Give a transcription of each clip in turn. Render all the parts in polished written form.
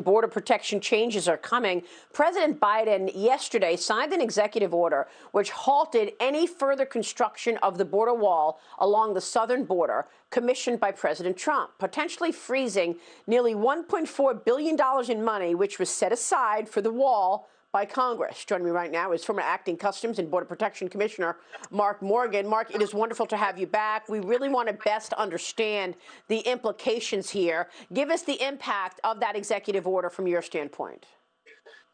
Border protection changes are coming. President Biden yesterday signed an executive order which halted any further construction of the border wall along the southern border commissioned by President Trump, potentially freezing nearly $1.4 billion in money, which was set aside for the wall by Congress. Joining me right now is former Acting Customs and Border Protection Commissioner Mark Morgan. Mark, it is wonderful to have you back. We really want to best understand the implications here. Give us the impact of that executive order from your standpoint.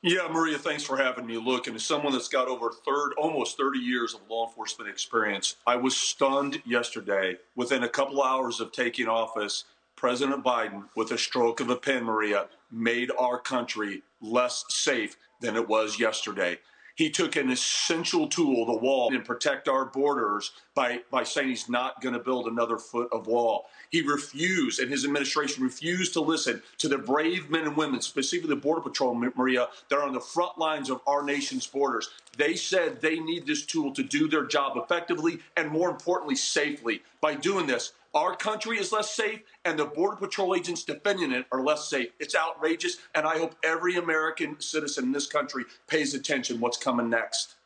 Yeah, Maria, thanks for having me. Look, and as someone that's got over almost 30 years of law enforcement experience, I was stunned yesterday. Within a couple hours of taking office, President Biden, with a stroke of a pen, Maria, made our country less safe than it was yesterday. He took an essential tool, the wall, and protect our borders by saying he's not going to build another foot of wall. He refused, and his administration refused to listen to the brave men and women, specifically the Border Patrol, Maria, that are on the front lines of our nation's borders. They said they need this tool to do their job effectively and, more importantly, safely. By doing this, our country is less safe, and the Border Patrol agents defending it are less safe. It's outrageous, and I hope every American citizen in this country pays attention what's coming next.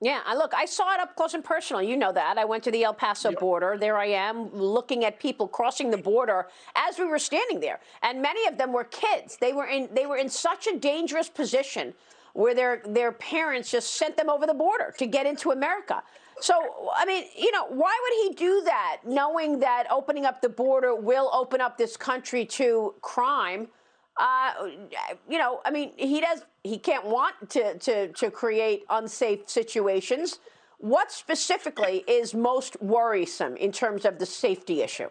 Yeah, look, I saw it up close and personal. You know that. I went to the El Paso border. There I am looking at people crossing the border as we were standing there. And many of them were kids. They were in such a dangerous position where their parents just sent them over the border to get into America. So, I mean, why would he do that, knowing that opening up the border will open up this country to crime? I mean, he can't want to create unsafe situations. What specifically is most worrisome in terms of the safety issue?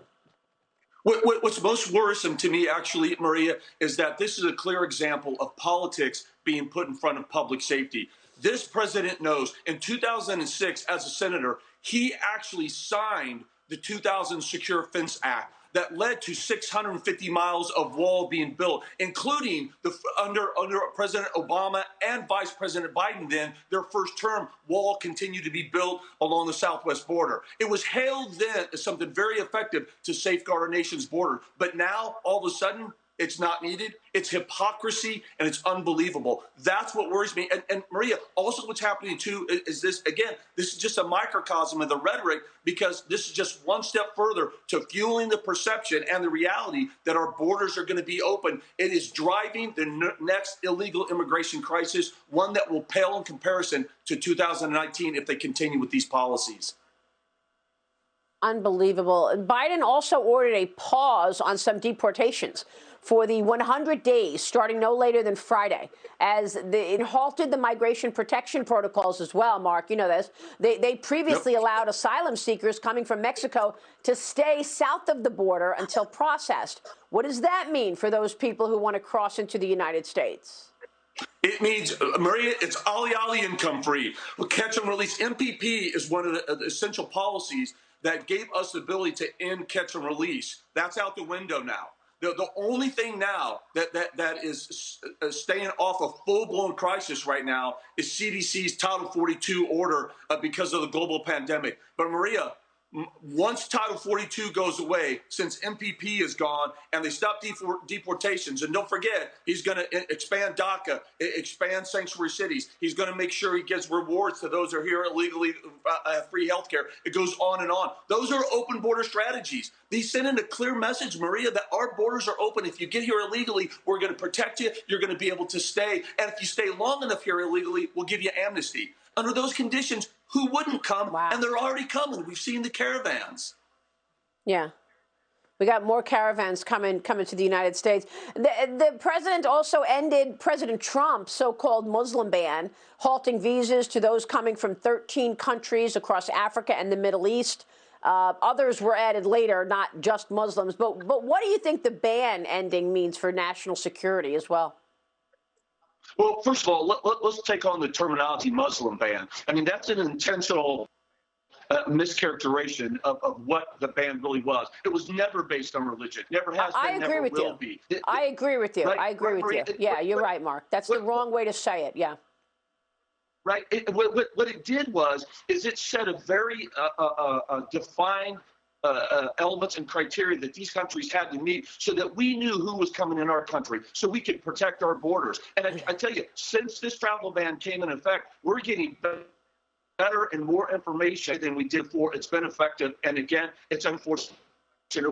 What's most worrisome to me, actually, Maria, is that this is a clear example of politics being put in front of public safety. This president knows in 2006, as a senator, he actually signed the 2000 Secure Fence Act that led to 650 miles of wall being built, including under President Obama and Vice President Biden. Then their first term, wall continued to be built along the southwest border. It was hailed then as something very effective to safeguard our nation's border. But now, all of a sudden, it's not needed. It's hypocrisy, and it's unbelievable. That's what worries me. And Maria, also what's happening, too, is this, again, this is just a microcosm of the rhetoric, because this is just one step further to fueling the perception and the reality that our borders are going to be open. It is driving the next illegal immigration crisis, one that will pale in comparison to 2019 if they continue with these policies. Unbelievable. Biden also ordered a pause on some deportations for the 100 days, starting no later than Friday, as it halted the migration protection protocols as well, Mark. You know this. They previously allowed asylum seekers coming from Mexico to stay south of the border until processed. What does that mean for those people who want to cross into the United States? It means, Maria, it's ollie income free. Well, catch and release. MPP is one of the essential policies that gave us the ability to end catch and release. That's out the window now. The only thing now that is staying off a full-blown crisis right now is CDC's Title 42 order because of the global pandemic. But Maria, once Title 42 goes away, since MPP is gone and they stop deportations, and don't forget, he's going to expand DACA, expand sanctuary cities. He's going to make sure he gives rewards to those who are here illegally, free health care. It goes on and on. Those are open border strategies. These send in a clear message, Maria, that our borders are open. If you get here illegally, we're going to protect you. You're going to be able to stay. And if you stay long enough here illegally, we'll give you amnesty. Under those conditions, who wouldn't come? Wow. And they're already coming. We've seen the caravans. Yeah. We got more caravans coming to the United States. The president also ended President Trump's so-called Muslim ban, halting visas to those coming from 13 countries across Africa and the Middle East. Others were added later, not just Muslims. But what do you think the ban ending means for national security as well? Well, first of all, let's take on the terminology Muslim ban. I mean, that's an intentional mischaracterization of what the ban really was. It was never based on religion. Never has been, never will be. I agree with you. Right, I agree with you. Yeah, you're right, Mark. That's the wrong way to say it. Yeah. Right. What it did was it set a very defined elements and criteria that these countries had to meet so that we knew who was coming in our country so we could protect our borders. And I tell you, since this travel ban came in effect, we're getting better and more information than we did before. It's been effective. And again, it's unfortunate.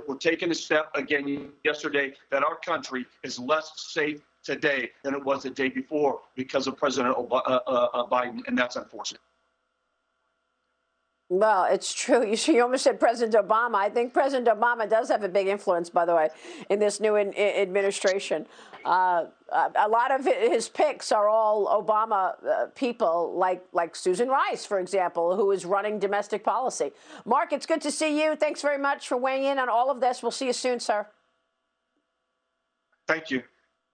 We're taking a step again yesterday that our country is less safe today than it was the day before because of President Biden, and that's unfortunate. Well, it's true. You almost said President Obama. I think President Obama does have a big influence, by the way, in this new administration. A lot of his picks are all Obama people, like Susan Rice, for example, who is running domestic policy. Mark, it's good to see you. Thanks very much for weighing in on all of this. We'll see you soon, sir. Thank you.